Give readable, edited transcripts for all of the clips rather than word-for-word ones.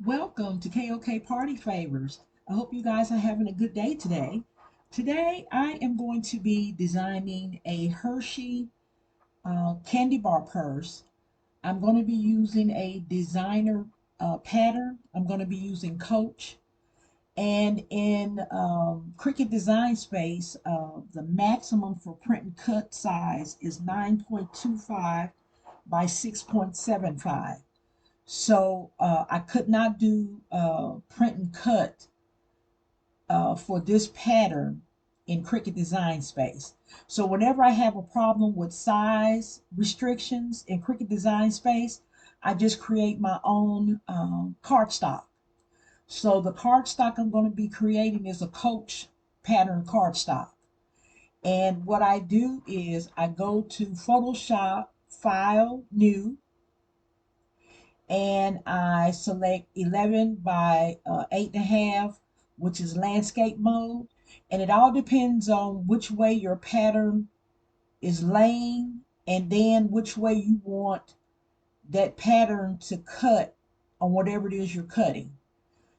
Welcome to KOK Party Favors. I hope you guys are having a good day today. Today I am going to be designing a Hershey candy bar purse. I'm going to be using a designer pattern. I'm going to be using Coach. And in Cricut Design Space, the maximum for print and cut size is 9.25 by 6.75. So I could not do print and cut for this pattern in Cricut Design Space. So whenever I have a problem with size restrictions in Cricut Design Space, I just create my own cardstock. So the cardstock I'm going to be creating is a Coach pattern cardstock. And what I do is I go to Photoshop, File, New, and I select 11 by 8.5, which is landscape mode. And it all depends on which way your pattern is laying and then which way you want that pattern to cut on whatever it is you're cutting.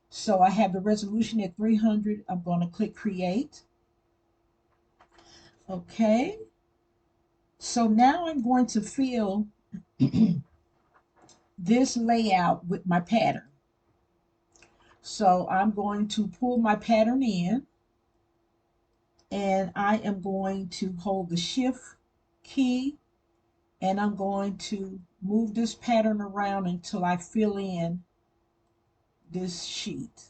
So I have the resolution at 300. I'm going to click create. Okay. So now I'm going to fill this layout with my pattern. So I'm going to pull my pattern in and I am going to hold the shift key and I'm going to move this pattern around until I fill in this sheet.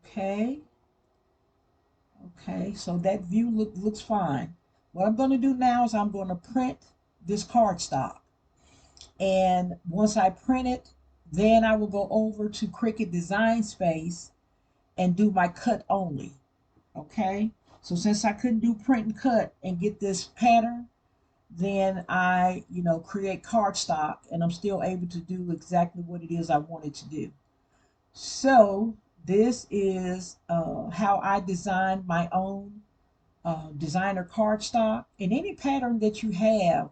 Okay. Okay, so that view looks fine. What I'm going to do now is I'm going to print this cardstock. And once I print it, then I will go over to Cricut Design Space and do my cut only. Okay, so since I couldn't do print and cut and get this pattern, then I, create cardstock and I'm still able to do exactly what it is I wanted to do. So this is how I designed my own designer cardstock. And any pattern that you have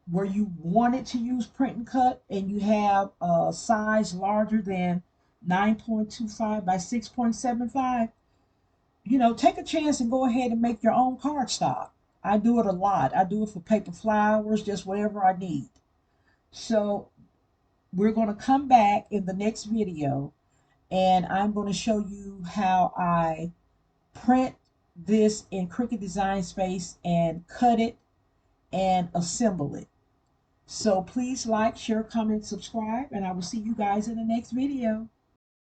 where you wanted to use print and cut and you have a size larger than 9.25 by 6.75, take a chance and go ahead and make your own cardstock. I do it a lot. I do it for paper flowers, just whatever I need. So we're going to come back in the next video and I'm going to show you how I print this in Cricut Design Space and cut it and assemble it. So please like, share, comment, subscribe, and I will see you guys in the next video.